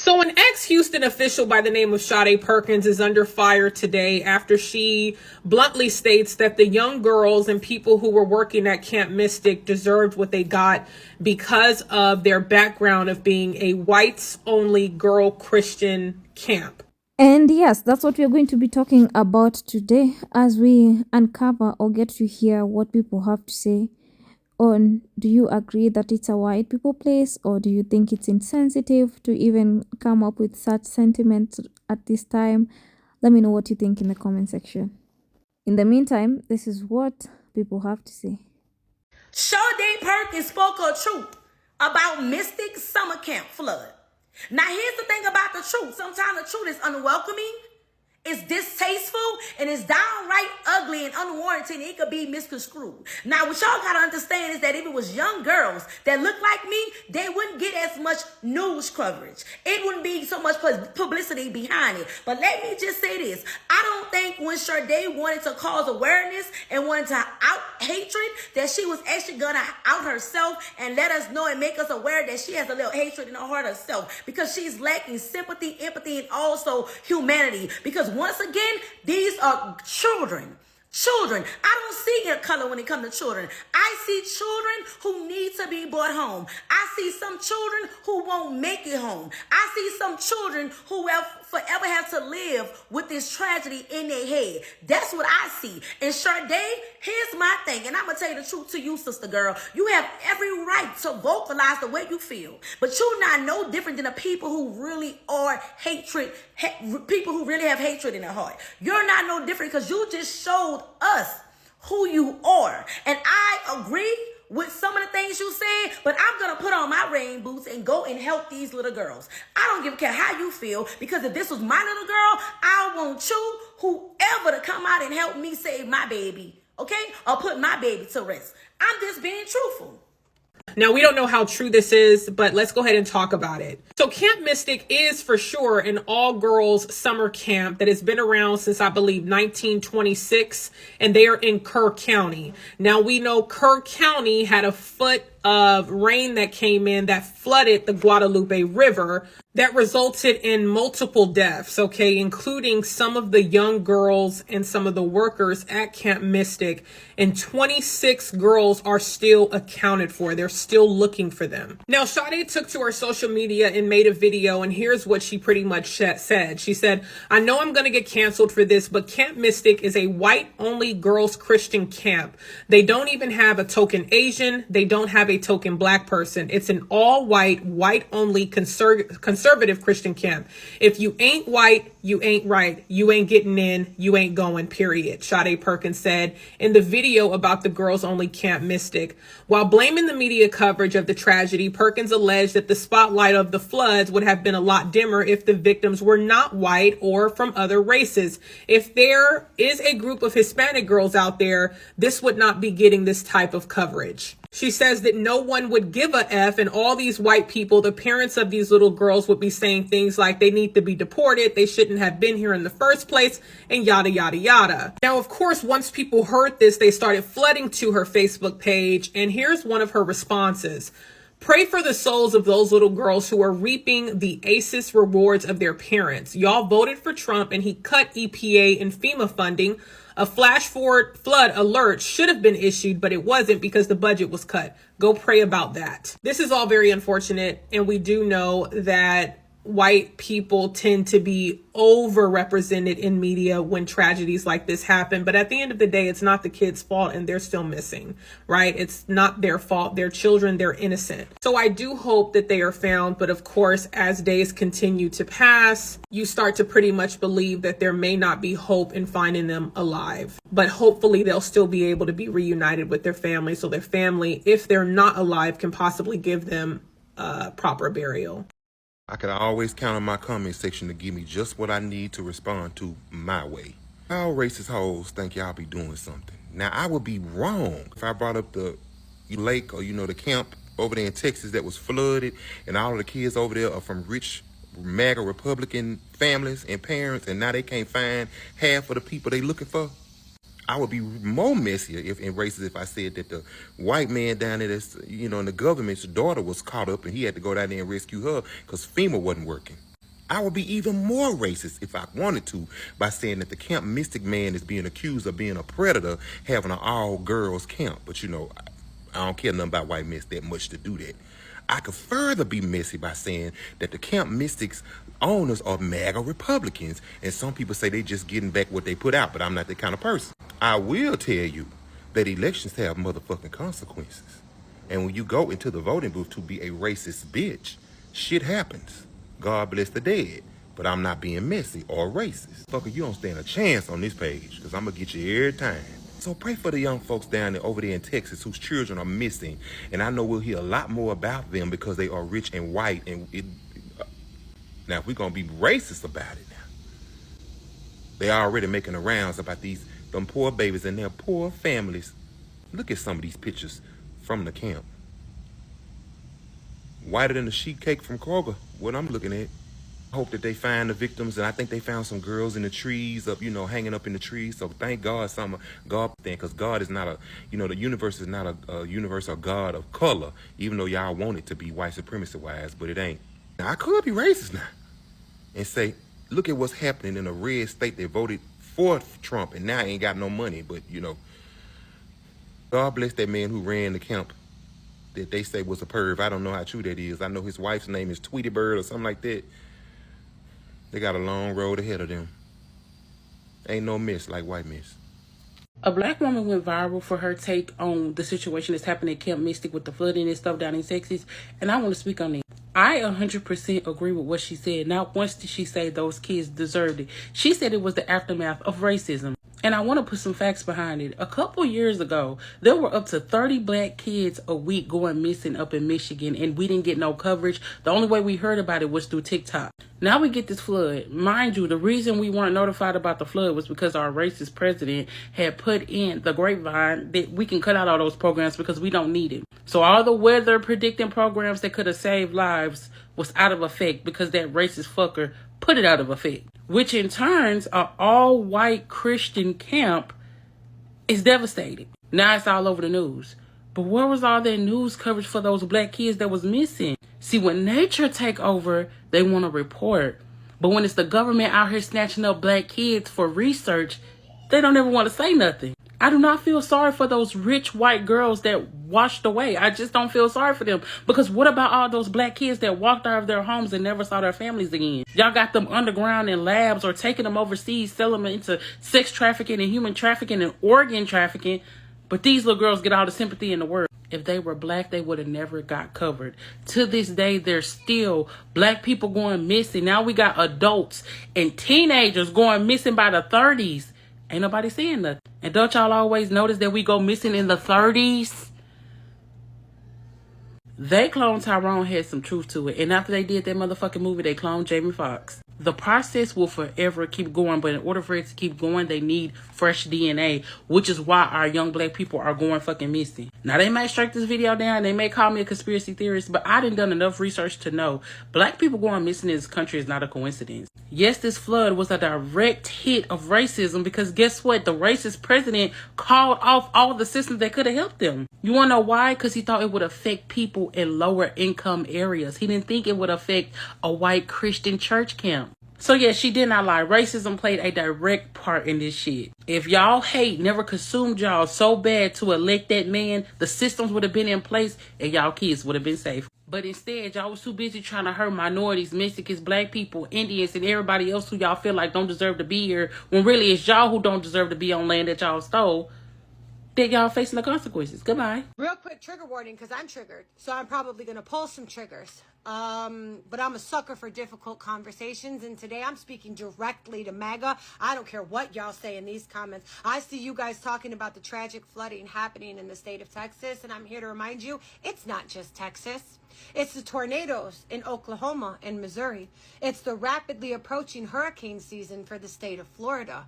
So an ex-Houston official by the name of Sade Perkins is under fire today after she bluntly states that the young girls and people who were working at Camp Mystic deserved what they got because of their background of being a whites-only girl Christian camp. And yes, that's what we're going to be talking about today as we uncover or get to hear what people have to say on, do you agree that it's a white people place, or do you think it's insensitive to even come up with such sentiments at this time? Let me know what you think in the comment section. In the meantime, this is what people have to say. Sade Perkins spoke her truth about Mystic Summer Camp flood. Now, here's the thing about the truth. Sometimes the truth is unwelcoming, it's distasteful, and it's downright ugly and unwarranted, and it could be misconstrued. Now, what y'all gotta understand is that if it was young girls that look like me, they wouldn't get as much news coverage. It wouldn't be so much publicity behind it. But let me just say this. I don't think when Sade wanted to cause awareness and wanted to out hatred, that she was actually gonna out herself and let us know and make us aware that she has a little hatred in her heart herself, because she's lacking sympathy, empathy, and also humanity. Because once again, these are children. Children. I don't see your color when it comes to children. I see children who need to be brought home. I see some children who won't make it home. I see some children who will forever have to live with this tragedy in their head. That's what I see. And Sade, here's my thing, and I'm going to tell you the truth to you, sister girl. You have every right to vocalize the way you feel, but you're not no different than the people who really are people who really have hatred in their heart. You're not no different, because you just showed us who you are. And I agree with some of the things you said, but I'm gonna put on my rain boots and go and help these little girls. I don't give a care how you feel, because if this was my little girl, I want you, whoever, to come out and help me save my baby, okay? Or put my baby to rest. I'm just being truthful. Now, we don't know how true this is, but let's go ahead and talk about it. So Camp Mystic is for sure an all-girls summer camp that has been around since, I believe, 1926, and they are in Kerr County. Now, we know Kerr County had a foot of rain that came in that flooded the Guadalupe River that resulted in multiple deaths, okay, including some of the young girls and some of the workers at Camp Mystic. And 26 girls are still accounted for. They're still looking for them. Now, Sade took to her social media and made a video, and here's what she pretty much said. She said, "I know I'm going to get canceled for this, but Camp Mystic is a white-only girls Christian camp. They don't even have a token Asian. They don't have a token black person. It's an all-white, white-only conservative Christian camp. If you ain't white, you ain't right. You ain't getting in. You ain't going, period," Sade Perkins said in the video about the girls-only Camp Mystic. While blaming the media coverage of the tragedy, Perkins alleged that the spotlight of the floods would have been a lot dimmer if the victims were not white or from other races. If there is a group of Hispanic girls out there, this would not be getting this type of coverage. She says that no one would give a F, and all these white people, the parents of these little girls, would be saying things like they need to be deported, they shouldn't have been here in the first place, and yada, yada, yada. Now, of course, once people heard this, they started flooding to her Facebook page, and here's one of her responses. "Pray for the souls of those little girls who are reaping the ACES rewards of their parents. Y'all voted for Trump and he cut EPA and FEMA funding. A flash forward flood alert should have been issued, but it wasn't because the budget was cut. Go pray about that." This is all very unfortunate, and we do know that white people tend to be overrepresented in media when tragedies like this happen. But at the end of the day, it's not the kids' fault, and they're still missing, right? It's not their fault. They're children. They're innocent. So I do hope that they are found. But of course, as days continue to pass, you start to pretty much believe that there may not be hope in finding them alive. But hopefully they'll still be able to be reunited with their family, so their family, if they're not alive, can possibly give them proper burial. I can always count on my comment section to give me just what I need to respond to my way. All racist hoes think y'all be doing something. Now, I would be wrong if I brought up the lake or, the camp over there in Texas that was flooded, and all of the kids over there are from rich MAGA Republican families and parents, and now they can't find half of the people they looking for. I would be more messier and racist if I said that the white man down there that's, in the government's daughter was caught up and he had to go down there and rescue her because FEMA wasn't working. I would be even more racist if I wanted to by saying that the Camp Mystic man is being accused of being a predator, having an all-girls camp. But, you know, I don't care nothing about white mess that much to do that. I could further be messy by saying that the Camp Mystics owners are MAGA Republicans, and some people say they just getting back what they put out, but I'm not that kind of person. I will tell you that elections have motherfucking consequences. And when you go into the voting booth to be a racist bitch, shit happens. God bless the dead. But I'm not being messy or racist. Fucker, you don't stand a chance on this page, because I'm going to get you every time. So pray for the young folks down there over there in Texas whose children are missing. And I know we'll hear a lot more about them because they are rich and white. And now, if we're going to be racist about it now, they are already making the rounds about them poor babies and their poor families. Look at some of these pictures from the camp. Whiter than the sheet cake from Kroger, what I'm looking at. I hope that they find the victims, and I think they found some girls in the trees, hanging up in the trees. So thank God, because God is not the universe is not a universe or God of color, even though y'all want it to be white supremacy-wise, but it ain't. Now, I could be racist now and say, look at what's happening in a red state that voted for Trump and now ain't got no money, but, God bless that man who ran the camp that they say was a perv. I don't know how true that is. I know his wife's name is Tweety Bird or something like that. They got a long road ahead of them. Ain't no mess like white mess. A black woman went viral for her take on the situation that's happening at Camp Mystic with the flooding and stuff down in Texas, and I want to speak on it. I 100% agree with what she said. Not once did she say those kids deserved it. She said it was the aftermath of racism. And I want to put some facts behind it. A couple years ago, there were up to 30 black kids a week going missing up in Michigan, and we didn't get no coverage. The only way we heard about it was through TikTok. Now we get this flood. Mind you, the reason we weren't notified about the flood was because our racist president had put in the grapevine that we can cut out all those programs because we don't need it. So all the weather predicting programs that could have saved lives was out of effect because that racist fucker put it out of effect. Which in turns, an all-white Christian camp is devastated. Now it's all over the news. But where was all that news coverage for those black kids that was missing? See, when nature take over, they want to report. But when it's the government out here snatching up black kids for research, they don't ever want to say nothing. I do not feel sorry for those rich white girls that washed away. I just don't feel sorry for them. Because what about all those black kids that walked out of their homes and never saw their families again? Y'all got them underground in labs or taking them overseas, selling them into sex trafficking and human trafficking and organ trafficking. But these little girls get all the sympathy in the world. If they were black, they would have never got covered. To this day, there's still black people going missing. Now we got adults and teenagers going missing by the 30s. Ain't nobody saying nothing. And don't y'all always notice that we go missing in the 30s? They cloned Tyrone had some truth to it. And after they did that motherfucking movie, they cloned Jamie Foxx. The process will forever keep going, but in order for it to keep going, they need fresh DNA, which is why our young black people are going fucking missing. Now, they may strike this video down, they may call me a conspiracy theorist, but I done done enough research to know black people going missing in this country is not a coincidence. Yes, this flood was a direct hit of racism because guess what? The racist president called off all the systems that could have helped them. You want to know why? Because he thought it would affect people in lower income areas. He didn't think it would affect a white Christian church camp. So yeah, she did not lie. Racism played a direct part in this shit. If y'all hate never consumed y'all so bad to elect that man, the systems would have been in place and y'all kids would have been safe. But instead, y'all was too busy trying to hurt minorities, Mexicans, black people, Indians, and everybody else who y'all feel like don't deserve to be here, when really it's y'all who don't deserve to be on land that y'all stole, that y'all facing the consequences. Goodbye. Real quick trigger warning, because I'm triggered. So I'm probably going to pull some triggers. But I'm a sucker for difficult conversations. And today I'm speaking directly to MAGA. I don't care what y'all say in these comments. I see you guys talking about the tragic flooding happening in the state of Texas. And I'm here to remind you, it's not just Texas. It's the tornadoes in Oklahoma and Missouri. It's the rapidly approaching hurricane season for the state of Florida.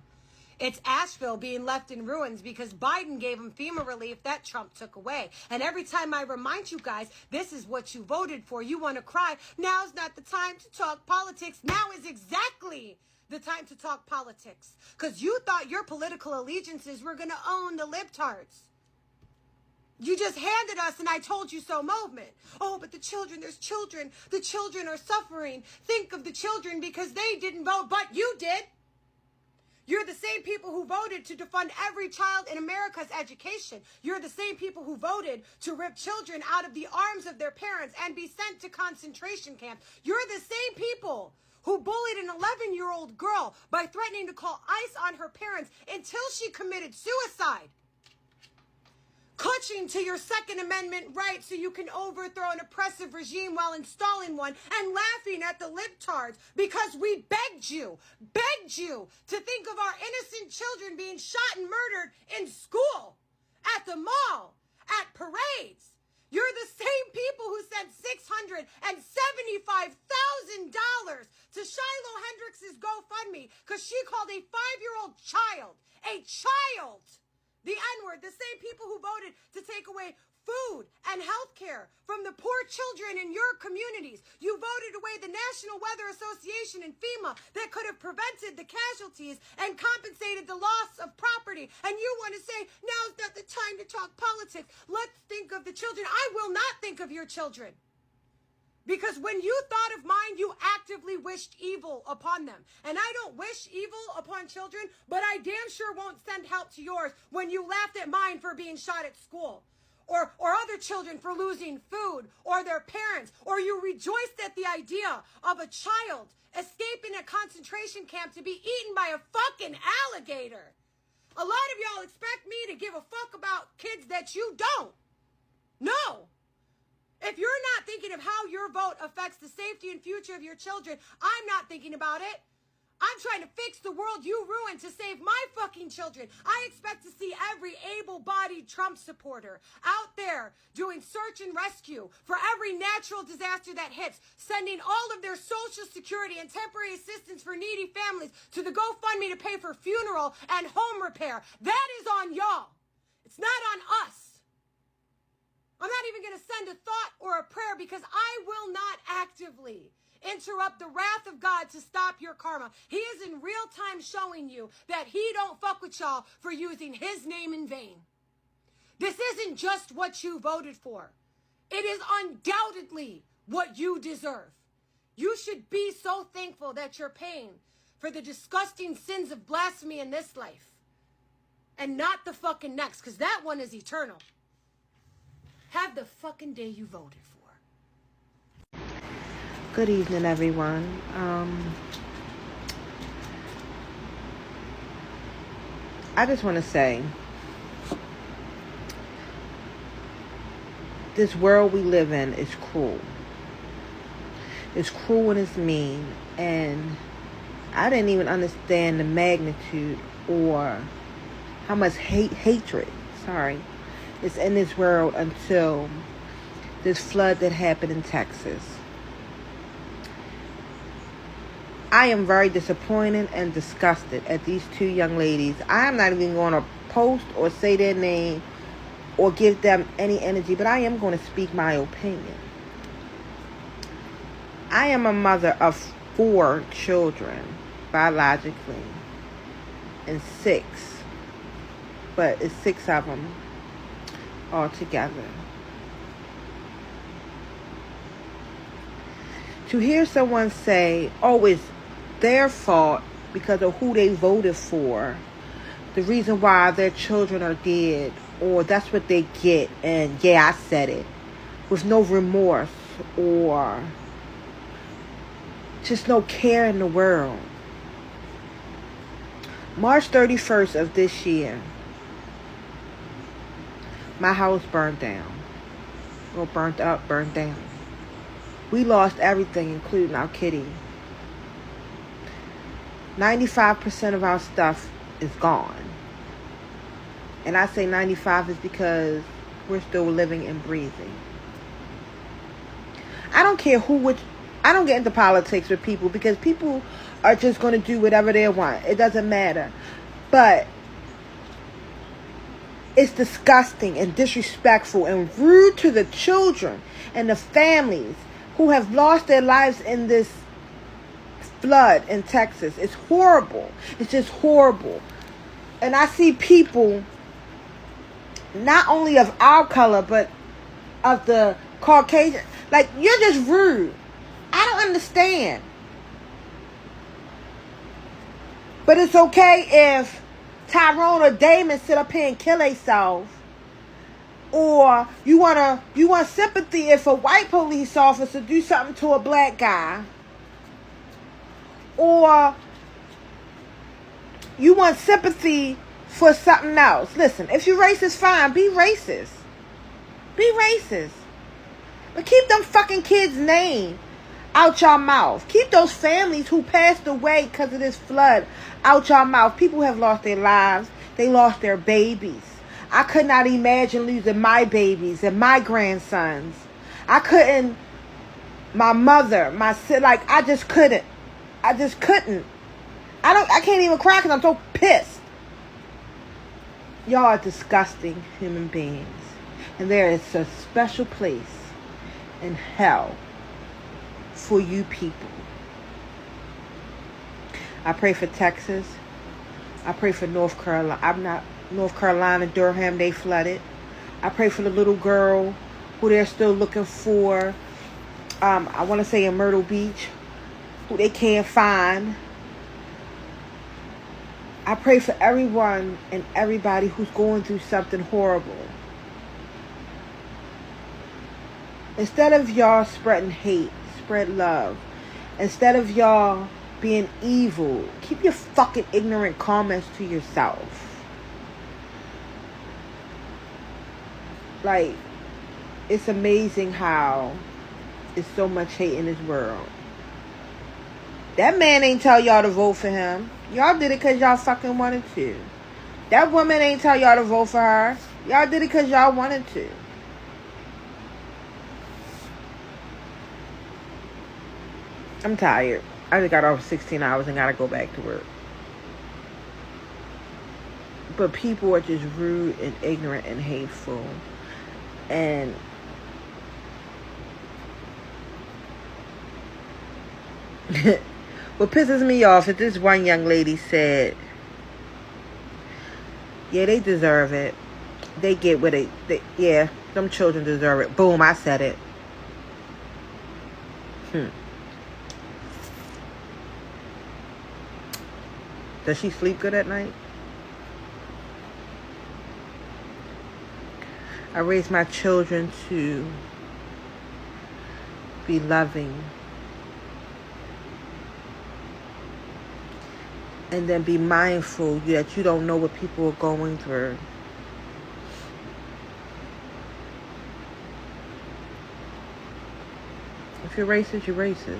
It's Asheville being left in ruins because Biden gave them FEMA relief that Trump took away. And every time I remind you guys, this is what you voted for. You want to cry. Now's not the time to talk politics. Now is exactly the time to talk politics. Because you thought your political allegiances were going to own the libtards. You just handed us an I told you so movement. Oh, but the children, there's children. The children are suffering. Think of the children because they didn't vote, but you did. You're the same people who voted to defund every child in America's education. You're the same people who voted to rip children out of the arms of their parents and be sent to concentration camps. You're the same people who bullied an 11-year-old girl by threatening to call ICE on her parents until she committed suicide. Clutching to your Second Amendment right so you can overthrow an oppressive regime while installing one, and laughing at the libtards because we begged you to think of our innocent children being shot and murdered in school, at the mall, at parades. You're the same people who sent $675,000 to Shiloh Hendrix's GoFundMe because she called a 5-year-old child, the N-word. The same people who voted to take away food and health care from the poor children in your communities. You voted away the National Weather Association and FEMA that could have prevented the casualties and compensated the loss of property. And you want to say, now's not the time to talk politics. Let's think of the children. I will not think of your children. Because when you thought of mine, you actively wished evil upon them. And I don't wish evil upon children, but I damn sure won't send help to yours when you laughed at mine for being shot at school. Or other children for losing food, or their parents, or you rejoiced at the idea of a child escaping a concentration camp to be eaten by a fucking alligator. A lot of y'all expect me to give a fuck about kids that you don't. No. If you're not thinking of how your vote affects the safety and future of your children, I'm not thinking about it. I'm trying to fix the world you ruined to save my fucking children. I expect to see every able-bodied Trump supporter out there doing search and rescue for every natural disaster that hits, sending all of their Social Security and temporary assistance for needy families to the GoFundMe to pay for funeral and home repair. That is on y'all. It's not on us. I'm not even going to send a thought or a prayer because I will not actively interrupt the wrath of God to stop your karma. He is in real time showing you that he don't fuck with y'all for using his name in vain. This isn't just what you voted for. It is undoubtedly what you deserve. You should be so thankful that you're paying for the disgusting sins of blasphemy in this life and not the fucking next, because that one is eternal. Have the fucking day you voted for. Good evening, everyone. I just want to say, this world we live in is cruel. It's cruel and it's mean. And I didn't even understand the magnitude or how much hatred, is in this world until this flood that happened in Texas. I am very disappointed and disgusted at these two young ladies. I am not even going to post or say their name or give them any energy, but I am going to speak my opinion. I am a mother of 4 children, biologically, and 6, but it's 6 of them all together. To hear someone say, oh, it's their fault because of who they voted for, the reason why their children are dead, or that's what they get, and yeah, I said it, with no remorse or just no care in the world. March 31st of this year, my house burned down. Well, burnt up, burned down. We lost everything, including our kitty. 95% of our stuff is gone. And I say 95 is because we're still living and breathing. I don't care I don't get into politics with people because people are just going to do whatever they want. It doesn't matter. But it's disgusting and disrespectful and rude to the children and the families who have lost their lives in this flood in Texas. It's horrible. It's just horrible. And I see people not only of our color, but of the Caucasian. Like, you're just rude. I don't understand. But it's okay if Tyrone or Damon sit up here and kill themselves. Or you want sympathy if a white police officer do something to a black guy. Or you want sympathy for something else. Listen, if you're racist, fine, be racist. Be racist. But keep them fucking kids' name out your mouth. Keep those families who passed away because of this flood out your mouth. People have lost their lives. They lost their babies. I could not imagine losing my babies and my grandsons. I couldn't. My mother, my sister, like, I just couldn't. I just couldn't. I can't even cry because I'm so pissed. Y'all are disgusting human beings. And there is a special place in hell for you people. I pray for Texas. I pray for North Carolina, Durham, they flooded. I pray for the little girl who they're still looking for. I want to say in Myrtle Beach, who they can't find. I pray for everyone and everybody who's going through something horrible. Instead of y'all spreading hate, spread love. Instead of y'all being evil, keep your fucking ignorant comments to yourself. Like, it's amazing how there's so much hate in this world. That man ain't tell y'all to vote for him. Y'all did it because y'all fucking wanted to. That woman ain't tell y'all to vote for her. Y'all did it because y'all wanted to. I'm tired. I just got off 16 hours and gotta go back to work. But people are just rude and ignorant and hateful. And what pisses me off is this one young lady said, yeah, they deserve it. They get what yeah, them children deserve it. Boom, I said it. Does she sleep good at night? I raise my children to be loving. And then be mindful that you don't know what people are going through. If you're racist, you're racist.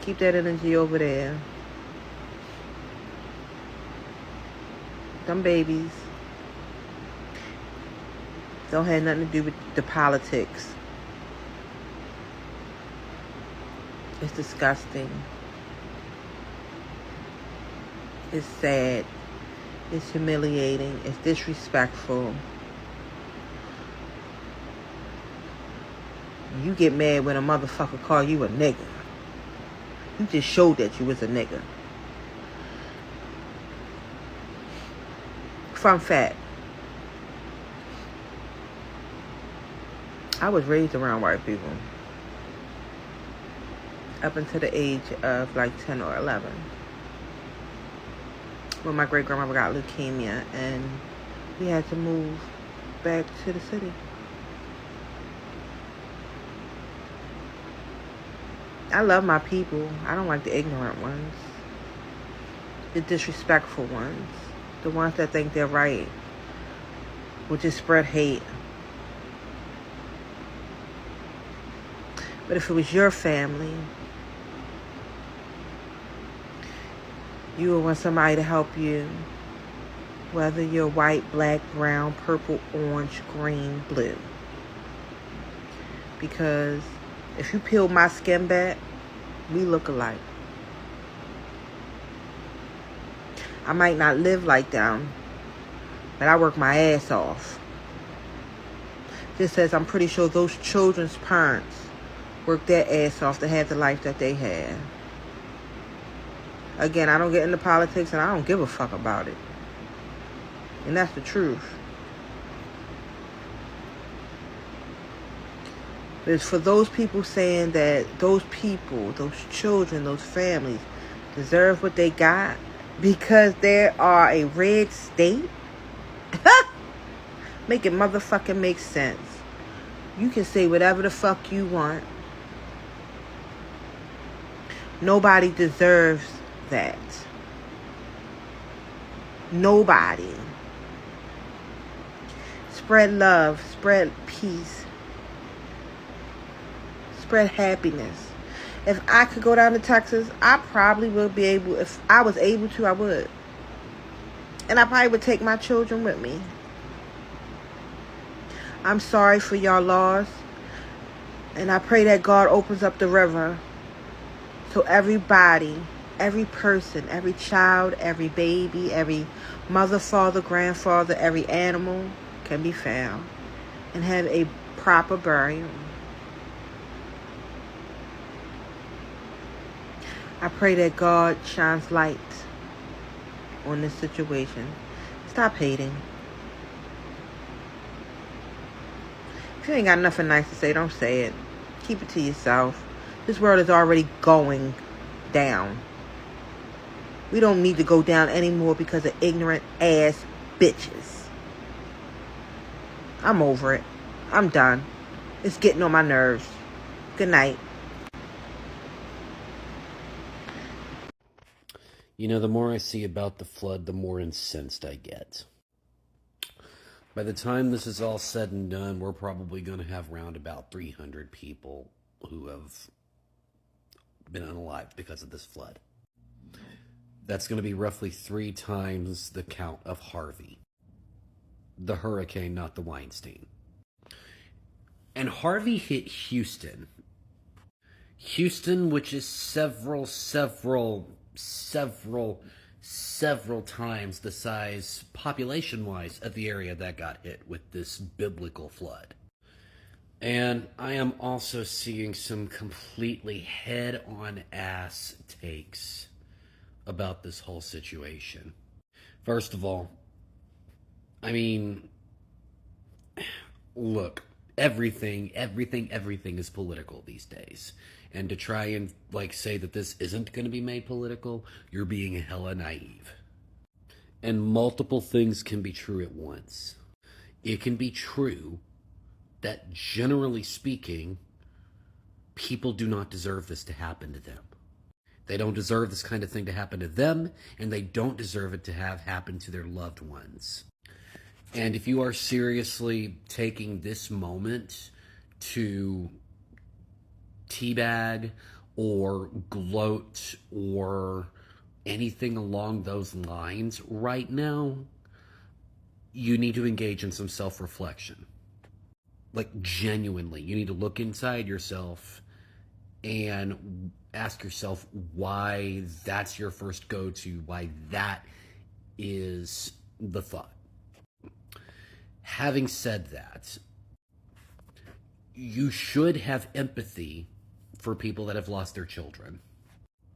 Keep that energy over there. Them babies don't have nothing to do with the politics. It's disgusting. It's sad. It's humiliating. It's disrespectful. You get mad when a motherfucker call you a nigga. You just showed that you was a nigga. Fun fact. I was raised around white people. Up until the age of like 10 or 11. When my great-grandmother got leukemia and we had to move back to the city. I love my people. I don't like the ignorant ones. The disrespectful ones. The ones that think they're right. Will just spread hate. But if it was your family, you would want somebody to help you. Whether you're white, black, brown, purple, orange, green, blue. Because if you peel my skin back, we look alike. I might not live like them, but I work my ass off. Just as I'm pretty sure those children's parents work their ass off to have the life that they had. Again, I don't get into politics and I don't give a fuck about it. And that's the truth. But it's for those people saying that those people, those children, those families deserve what they got because they are a red state. Make it motherfucking make sense. You can say whatever the fuck you want. Nobody deserves that. Nobody. Spread love, spread peace, spread happiness. If I could go down to Texas, I probably would be able, if I was able to, I would. And I probably would take my children with me. I'm sorry for y'all loss. And I pray that God opens up the river so everybody, every person, every child, every baby, every mother, father, grandfather, every animal can be found and have a proper burial. I pray that God shines light on this situation. Stop hating. If you ain't got nothing nice to say, don't say it. Keep it to yourself. This world is already going down. We don't need to go down anymore because of ignorant ass bitches. I'm over it. I'm done. It's getting on my nerves. Good night. You know, the more I see about the flood, the more incensed I get. By the time this is all said and done, we're probably going to have around about 300 people who have been unalived because of this flood. That's going to be roughly 3 times the count of Harvey. The hurricane, not the Weinstein. And Harvey hit Houston. Houston, which is several times the size, population-wise, of the area that got hit with this biblical flood. And I am also seeing some completely head-on ass takes about this whole situation. First of all, I mean, look, everything is political these days. And to try and, say that this isn't going to be made political, you're being hella naive. And multiple things can be true at once. It can be true that, generally speaking, people do not deserve this to happen to them. They don't deserve this kind of thing to happen to them, and they don't deserve it to have happen to their loved ones. And if you are seriously taking this moment to teabag or gloat or anything along those lines right now, you need to engage in some self-reflection. Genuinely, you need to look inside yourself and ask yourself why that's your first go-to, why that is the thought. Having said that, you should have empathy for people that have lost their children.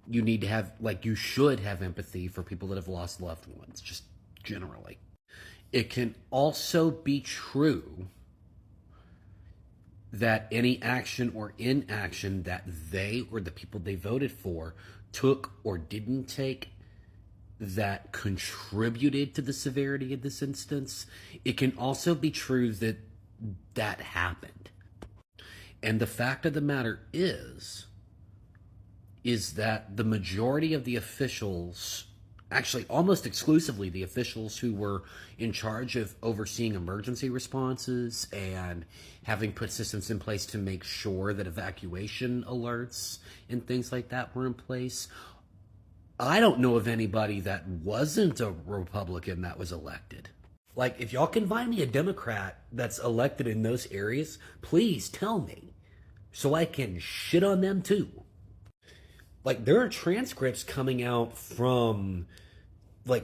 You need to have, you should have empathy for people that have lost loved ones, just generally. It can also be true that any action or inaction that they or the people they voted for took or didn't take that contributed to the severity of this instance, it can also be true that that happened. And the fact of the matter is that the majority of the officials, actually almost exclusively the officials who were in charge of overseeing emergency responses and having put systems in place to make sure that evacuation alerts and things like that were in place, I don't know of anybody that wasn't a Republican that was elected. If y'all can find me a Democrat that's elected in those areas, please tell me so I can shit on them too. There are transcripts coming out from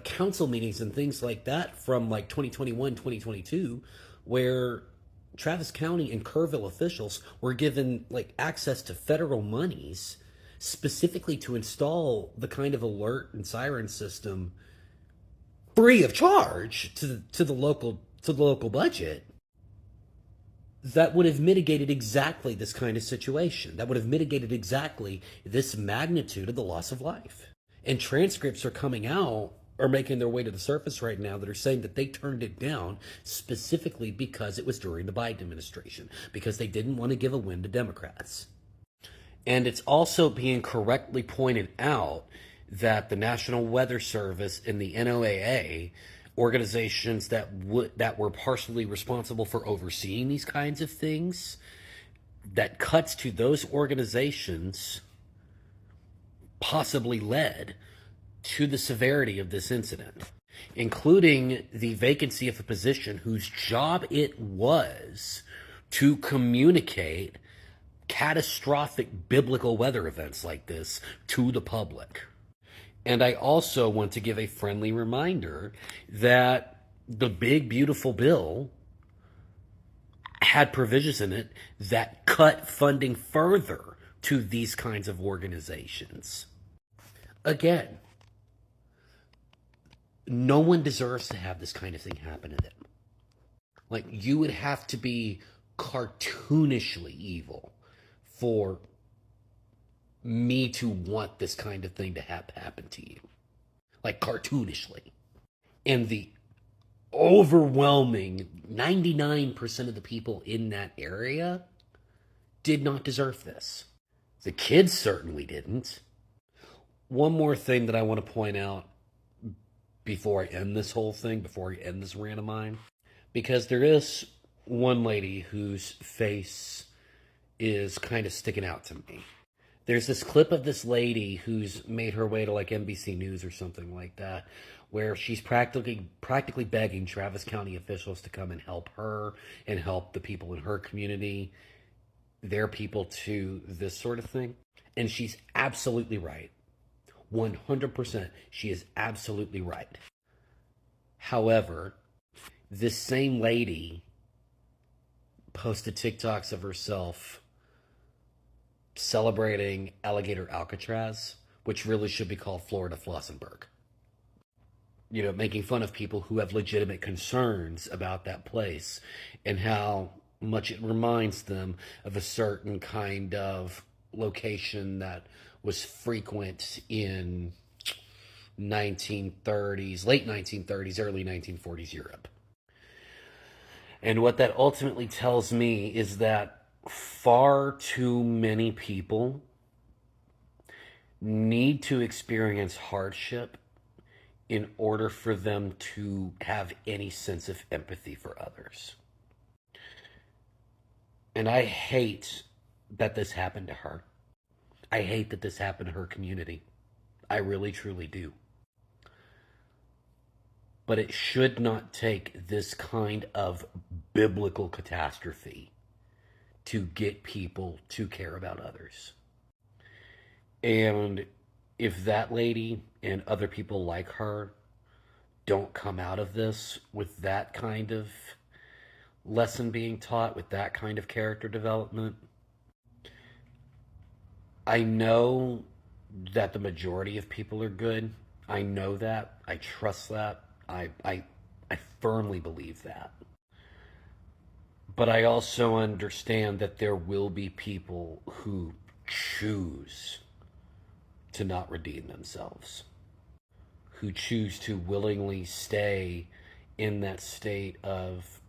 council meetings and things like that from 2021, 2022, where Travis County and Kerrville officials were given access to federal monies specifically to install the kind of alert and siren system free of charge to the local budget. that would have mitigated exactly this kind of situation. That would have mitigated exactly this magnitude of the loss of life. And transcripts are coming out, are making their way to the surface right now, that are saying that they turned it down specifically because it was during the Biden administration, because they didn't want to give a win to Democrats. And it's also being correctly pointed out that the National Weather Service and the NOAA, organizations that were partially responsible for overseeing these kinds of things, that cuts to those organizations possibly led to the severity of this incident, including the vacancy of a position whose job it was to communicate catastrophic biblical weather events like this to the public. And I also want to give a friendly reminder that the big, beautiful bill had provisions in it that cut funding further to these kinds of organizations. Again, no one deserves to have this kind of thing happen to them. Like, you would have to be cartoonishly evil for me to want this kind of thing to happen to you. Like, cartoonishly. And the overwhelming 99% of the people in that area did not deserve this. The kids certainly didn't. One more thing that I want to point out before I end this whole thing, before I end this rant of mine, because there is one lady whose face is kind of sticking out to me. There's this clip of this lady who's made her way to like NBC News or something like that, where she's practically begging Travis County officials to come and help her and help the people in her community, their people, to this sort of thing. And she's absolutely right. 100%, she is absolutely right. However, this same lady posted TikToks of herself celebrating Alligator Alcatraz, which really should be called Florida Flossenburg. You know, making fun of people who have legitimate concerns about that place and how much it reminds them of a certain kind of location that was frequent in 1930s, late 1930s, early 1940s Europe. And what that ultimately tells me is that far too many people need to experience hardship in order for them to have any sense of empathy for others. And I hate that this happened to her. I hate that this happened to her community. I really, truly do. But it should not take this kind of biblical catastrophe to get people to care about others. And if that lady and other people like her don't come out of this with that kind of lesson being taught, with that kind of character development, I know that the majority of people are good. I know that. I trust that. I firmly believe that. But I also understand that there will be people who choose to not redeem themselves, who choose to willingly stay in that state of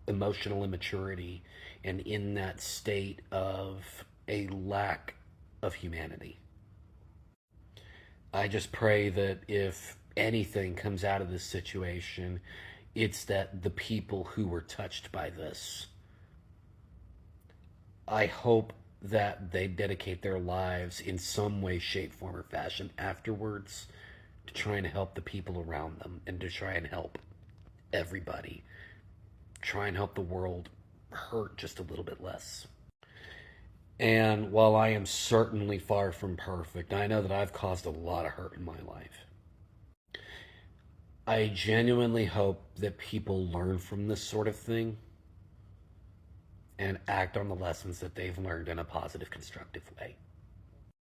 emotional immaturity and in that state of a lack of humanity. I just pray that if anything comes out of this situation, it's that the people who were touched by this, I hope that they dedicate their lives in some way, shape, form, or fashion afterwards to trying to help the people around them and to try and help everybody. Try and help the world hurt just a little bit less. And while I am certainly far from perfect, I know that I've caused a lot of hurt in my life. I genuinely hope that people learn from this sort of thing and act on the lessons that they've learned in a positive, constructive way.